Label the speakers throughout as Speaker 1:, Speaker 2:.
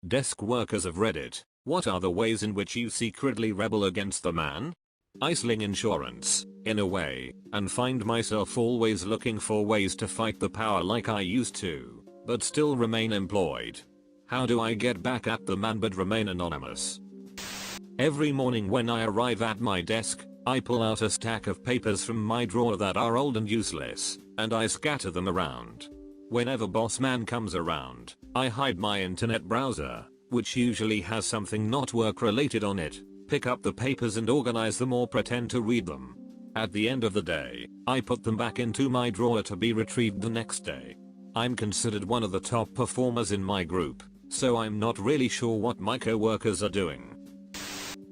Speaker 1: Desk workers of Reddit, what are the ways in which you secretly rebel against the man? I sling insurance, in a way, and find myself always looking for ways to fight the power like I used to, but still remain employed. How do I get back at the man but remain anonymous? Every morning when I arrive at my desk, I pull out a stack of papers from my drawer that are old and useless, and I scatter them around. Whenever boss man comes around, I hide my internet browser, which usually has something not work related on it, pick up the papers and organize them or pretend to read them. At the end of the day, I put them back into my drawer to be retrieved the next day. I'm considered one of the top performers in my group, so I'm not really sure what my co-workers are doing.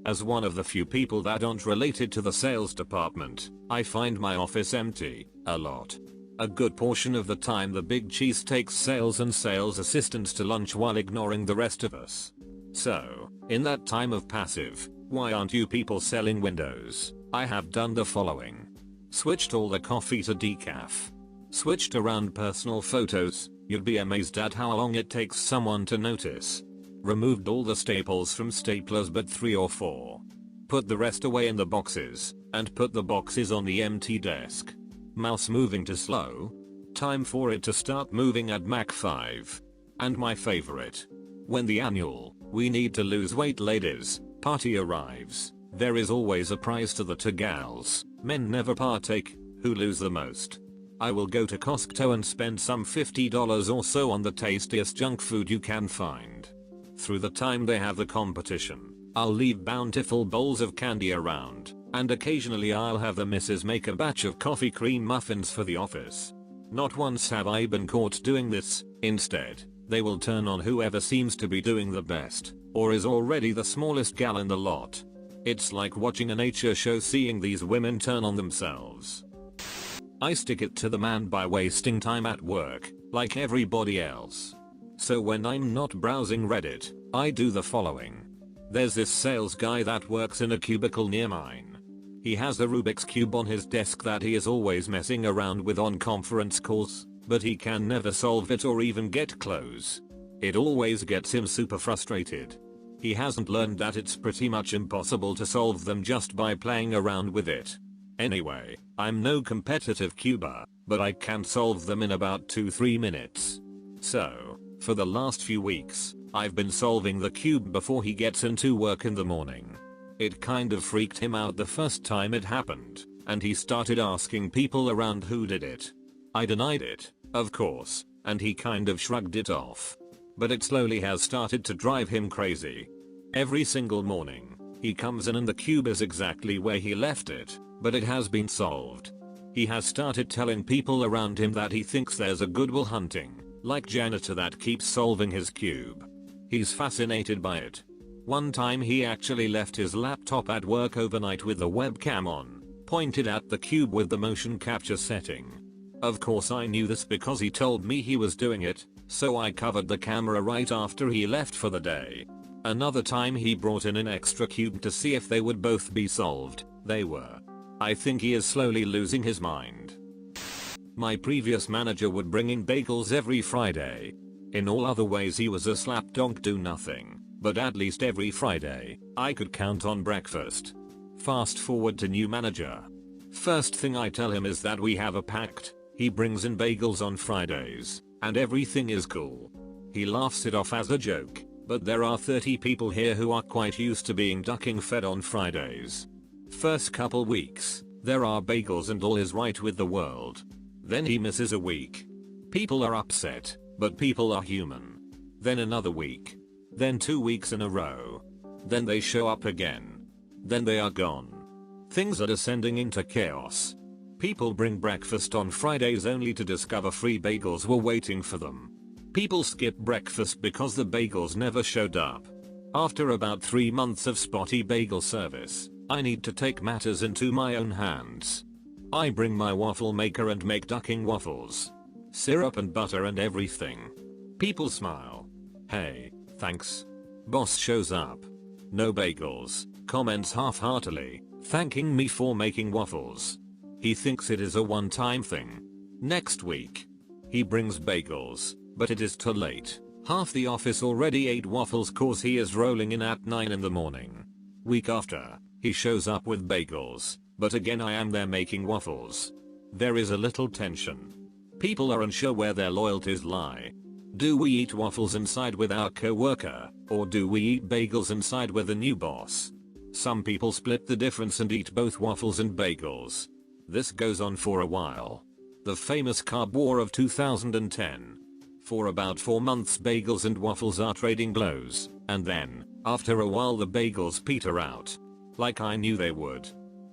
Speaker 1: As one of the few people that aren't related to the sales department, I find my office empty, a lot. A good portion of the time the big cheese takes sales and sales assistants to lunch while ignoring the rest of us. So, in that time of passive, why aren't you people selling windows? I have done the following. Switched all the coffee to decaf. Switched around personal photos, you'd be amazed at how long it takes someone to notice. Removed all the staples from staplers but 3 or 4. Put the rest away in the boxes, and put the boxes on the empty desk. Mouse moving too slow? Time for it to start moving at Mach 5. And my favorite. When the annual, we need to lose weight ladies, party arrives, there is always a prize to the two gals, men never partake, who lose the most. I will go to Costco and spend some $50 or so on the tastiest junk food you can find. Through the time they have the competition, I'll leave bountiful bowls of candy around, and occasionally I'll have the missus make a batch of coffee cream muffins for the office. Not once have I been caught doing this. Instead, they will turn on whoever seems to be doing the best, or is already the smallest gal in the lot. It's like watching a nature show seeing these women turn on themselves. I stick it to the man by wasting time at work, like everybody else. So when I'm not browsing Reddit, I do the following. There's this sales guy that works in a cubicle near mine. He has a Rubik's Cube on his desk that he is always messing around with on conference calls, but he can never solve it or even get close. It always gets him super frustrated. He hasn't learned that it's pretty much impossible to solve them just by playing around with it. Anyway, I'm no competitive cuber, but I can solve them in about 2-3 minutes. So, for the last few weeks, I've been solving the cube before he gets into work in the morning. It kind of freaked him out the first time it happened, and he started asking people around who did it. I denied it, of course, and he kind of shrugged it off. But it slowly has started to drive him crazy. Every single morning, he comes in and the cube is exactly where he left it, but it has been solved. He has started telling people around him that he thinks there's a Good Will Hunting, like janitor that keeps solving his cube. He's fascinated by it. One time he actually left his laptop at work overnight with the webcam on, pointed at the cube with the motion capture setting. Of course I knew this because he told me he was doing it, so I covered the camera right after he left for the day. Another time he brought in an extra cube to see if they would both be solved. They were. I think he is slowly losing his mind. My previous manager would bring in bagels every Friday. In all other ways he was a slapdog do nothing, but at least every Friday, I could count on breakfast. Fast forward to new manager. First thing I tell him is that we have a pact. He brings in bagels on Fridays, and everything is cool. He laughs it off as a joke, but there are 30 people here who are quite used to being ducking fed on Fridays. First couple weeks, there are bagels and all is right with the world. Then he misses a week. People are upset, but people are human. Then another week. Then 2 weeks in a row. Then they show up again. Then they are gone. Things are descending into chaos. People bring breakfast on Fridays only to discover free bagels were waiting for them. People skip breakfast because the bagels never showed up. After about 3 months of spotty bagel service, I need to take matters into my own hands. I bring my waffle maker and make ducking waffles. Syrup and butter and everything. People smile. Hey, thanks. Boss shows up. No bagels, comments half-heartedly, thanking me for making waffles. He thinks it is a one-time thing. Next week, he brings bagels, but it is too late. Half the office already ate waffles cause he is rolling in at 9 in the morning. Week after, he shows up with bagels, but again I am there making waffles. There is a little tension. People are unsure where their loyalties lie. Do we eat waffles inside with our co-worker, or do we eat bagels inside with the new boss? Some people split the difference and eat both waffles and bagels. This goes on for a while. The famous carb war of 2010. For about 4 months bagels and waffles are trading blows, and then, after a while the bagels peter out. Like I knew they would.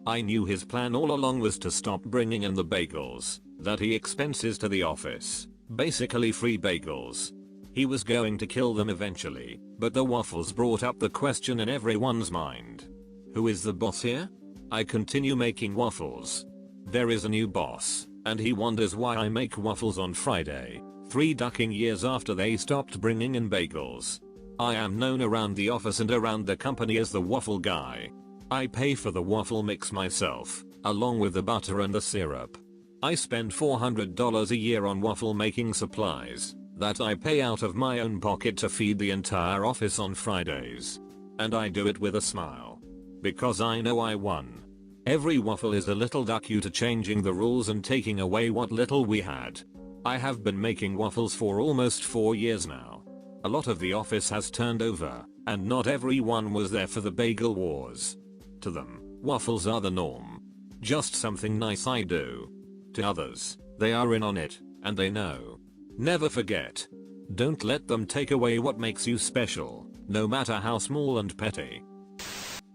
Speaker 1: I knew his plan all along was to stop bringing in the bagels, that he expenses to the office, basically free bagels. He was going to kill them eventually, but the waffles brought up the question in everyone's mind. Who is the boss here? I continue making waffles. There is a new boss, and he wonders why I make waffles on Friday, 3 ducking years after they stopped bringing in bagels. I am known around the office and around the company as the waffle guy. I pay for the waffle mix myself, along with the butter and the syrup. I spend $400 a year on waffle making supplies that I pay out of my own pocket to feed the entire office on Fridays. And I do it with a smile. Because I know I won. Every waffle is a little duck you to changing the rules and taking away what little we had. I have been making waffles for almost 4 years now. A lot of the office has turned over, and not everyone was there for the bagel wars. To them, waffles are the norm. Just something nice I do. To others, they are in on it, and they know. Never forget. Don't let them take away what makes you special, no matter how small and petty.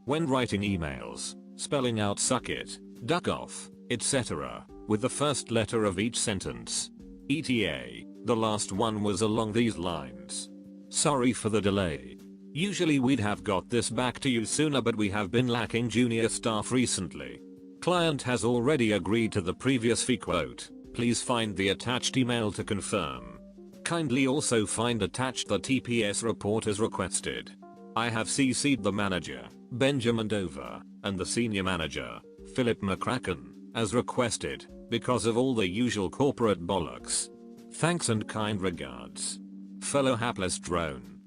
Speaker 1: When writing emails, spelling out suck it, duck off, etc., with the first letter of each sentence. ETA, the last one was along these lines. Sorry for the delay. Usually we'd have got this back to you sooner, but we have been lacking junior staff recently. Client has already agreed to the previous fee quote. Please find the attached email to confirm. Kindly also find attached the TPS report as requested. I have CC'd the manager, Benjamin Dover, and the senior manager, Philip McCracken, as requested, because of all the usual corporate bollocks. Thanks and kind regards. Fellow hapless drone.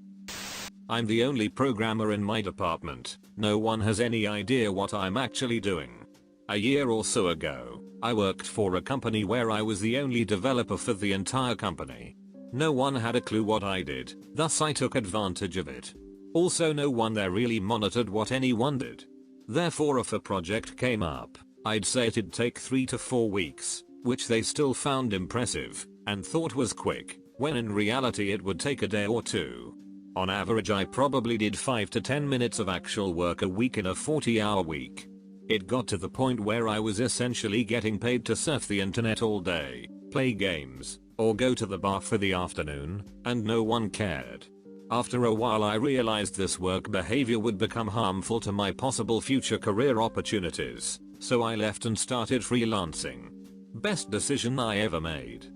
Speaker 1: I'm the only programmer in my department. No one has any idea what I'm actually doing. A year or so ago, I worked for a company where I was the only developer for the entire company. No one had a clue what I did, thus I took advantage of it. Also no one there really monitored what anyone did. Therefore if a project came up, I'd say it'd take 3 to 4 weeks, which they still found impressive, and thought was quick, when in reality it would take a day or 2. On average I probably did 5 to 10 minutes of actual work a week in a 40-hour week. It got to the point where I was essentially getting paid to surf the internet all day, play games, or go to the bar for the afternoon, and no one cared. After a while I realized this work behavior would become harmful to my possible future career opportunities, so I left and started freelancing. Best decision I ever made.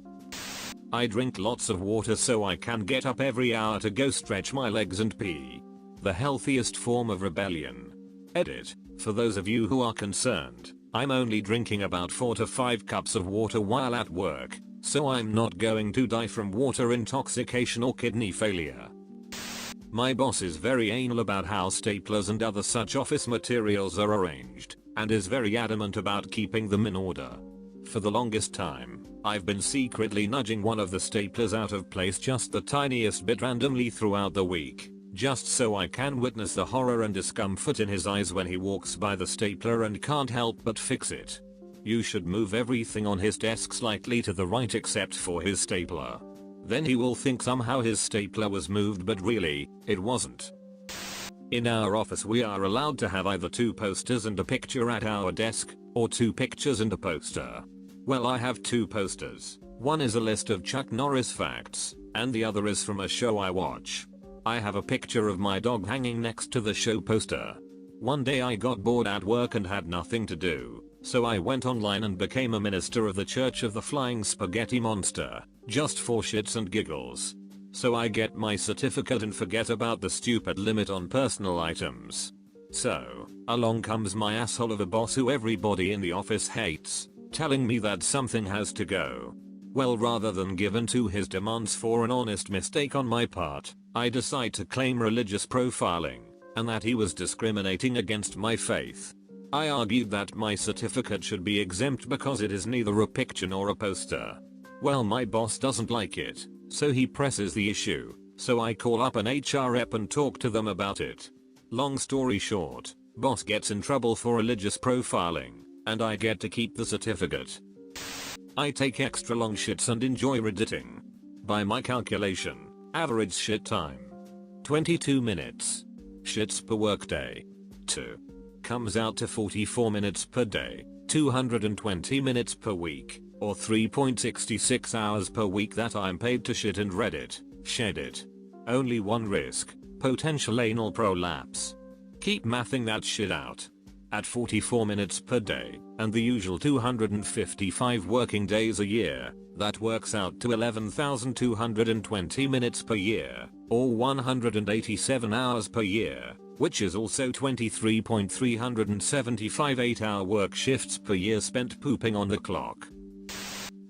Speaker 1: I drink lots of water so I can get up every hour to go stretch my legs and pee. The healthiest form of rebellion. Edit. For those of you who are concerned, I'm only drinking about 4 to 5 cups of water while at work, so I'm not going to die from water intoxication or kidney failure. My boss is very anal about how staplers and other such office materials are arranged, and is very adamant about keeping them in order. For the longest time, I've been secretly nudging one of the staplers out of place just the tiniest bit randomly throughout the week, just so I can witness the horror and discomfort in his eyes when he walks by the stapler and can't help but fix it. You should move everything on his desk slightly to the right except for his stapler. Then he will think somehow his stapler was moved, but really, it wasn't. In our office we are allowed to have either 2 posters and a picture at our desk, or 2 pictures and a poster. Well, I have 2 posters. One is a list of Chuck Norris facts, and the other is from a show I watch. I have a picture of my dog hanging next to the show poster. One day I got bored at work and had nothing to do, so I went online and became a minister of the Church of the Flying Spaghetti Monster, just for shits and giggles. So I get my certificate and forget about the stupid limit on personal items. So, along comes my asshole of a boss who everybody in the office hates, telling me that something has to go. Well, rather than give in to his demands for an honest mistake on my part, I decide to claim religious profiling, and that he was discriminating against my faith. I argued that my certificate should be exempt because it is neither a picture nor a poster. Well, my boss doesn't like it, so he presses the issue, so I call up an HR rep and talk to them about it. Long story short, boss gets in trouble for religious profiling, and I get to keep the certificate. I take extra long shits and enjoy redditing. By my calculation, average shit time 22 minutes. Shits per workday 2. Comes out to 44 minutes per day, 220 minutes per week, or 3.66 hours per week that I'm paid to shit and Reddit, shed it. Only one risk, potential anal prolapse. Keep mathing that shit out. At 44 minutes per day, and the usual 255 working days a year, that works out to 11,220 minutes per year, or 187 hours per year, which is also 23.375 8-hour work shifts per year spent pooping on the clock.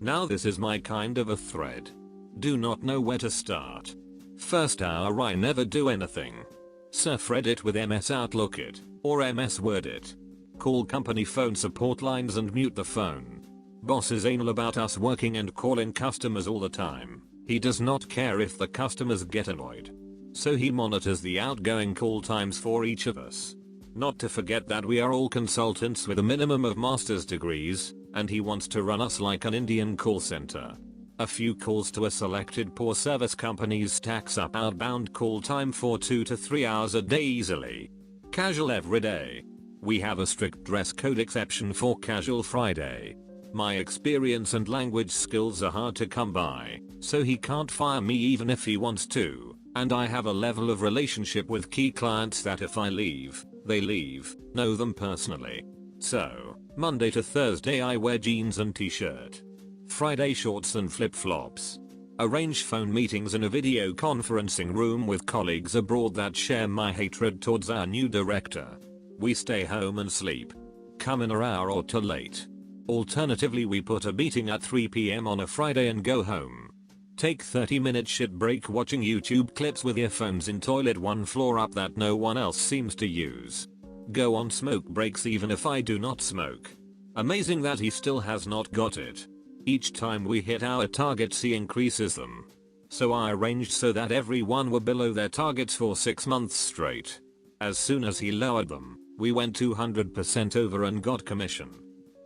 Speaker 1: Now this is my kind of a thread. Do not know where to start. First hour I never do anything. Surf Reddit with MS Outlook it, or MS Word it. Call company phone support lines and mute the phone. Boss is anal about us working and calling customers all the time. He does not care if the customers get annoyed. So he monitors the outgoing call times for each of us. Not to forget that we are all consultants with a minimum of master's degrees, and he wants to run us like an Indian call center. A few calls to a selected poor service companies stacks up outbound call time for 2 to 3 hours a day easily. Casual every day. We have a strict dress code exception for casual Friday. My experience and language skills are hard to come by, so he can't fire me even if he wants to, and I have a level of relationship with key clients that if I leave, they leave, know them personally. So, Monday to Thursday I wear jeans and t-shirt. Friday shorts and flip-flops. Arrange phone meetings in a video conferencing room with colleagues abroad that share my hatred towards our new director. We stay home and sleep. Come in an hour or two late. Alternatively we put a meeting at 3 PM on a Friday and go home. Take 30-minute shit break watching YouTube clips with earphones in toilet one floor up that no one else seems to use. Go on smoke breaks even if I do not smoke. Amazing that he still has not got it. Each time we hit our targets he increases them. So I arranged so that everyone were below their targets for 6 months straight. As soon as he lowered them, we went 200% over and got commission.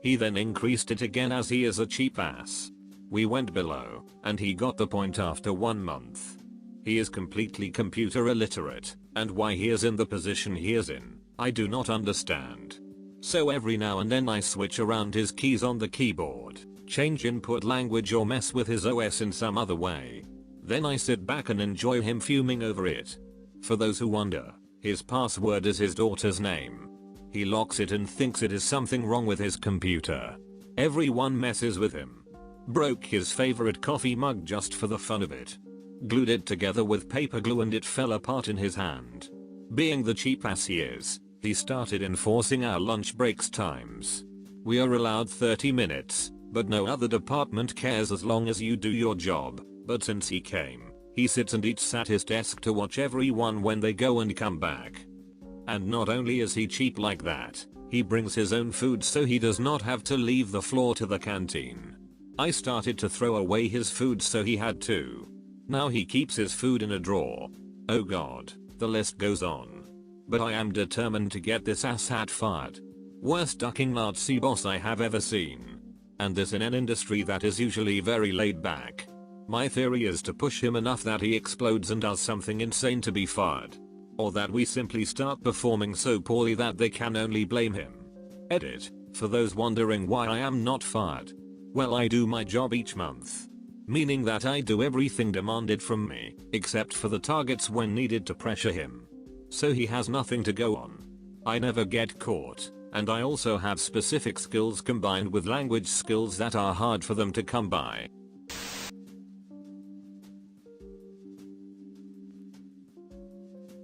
Speaker 1: He then increased it again as he is a cheap ass. We went below, and he got the point after 1 month. He is completely computer illiterate, and why he is in the position he is in, I do not understand. So every now and then I switch around his keys on the keyboard, change input language or mess with his OS in some other way. Then I sit back and enjoy him fuming over it. For those who wonder, his password is his daughter's name. He locks it and thinks it is something wrong with his computer. Everyone messes with him. Broke his favorite coffee mug just for the fun of it. Glued it together with paper glue and it fell apart in his hand. Being the cheap ass he is, he started enforcing our lunch breaks times. We are allowed 30 minutes, but no other department cares as long as you do your job. But since he came, he sits and eats at his desk to watch everyone when they go and come back. And not only is he cheap like that, he brings his own food so he does not have to leave the floor to the canteen. I started to throw away his food so he had to. Now he keeps his food in a drawer. Oh god, the list goes on. But I am determined to get this asshat fired. Worst ducking Nazi boss I have ever seen. And this in an industry that is usually very laid back. My theory is to push him enough that he explodes and does something insane to be fired. Or that we simply start performing so poorly that they can only blame him. Edit, for those wondering why I am not fired. Well, I do my job each month. Meaning that I do everything demanded from me, except for the targets when needed to pressure him. So he has nothing to go on. I never get caught, and I also have specific skills combined with language skills that are hard for them to come by.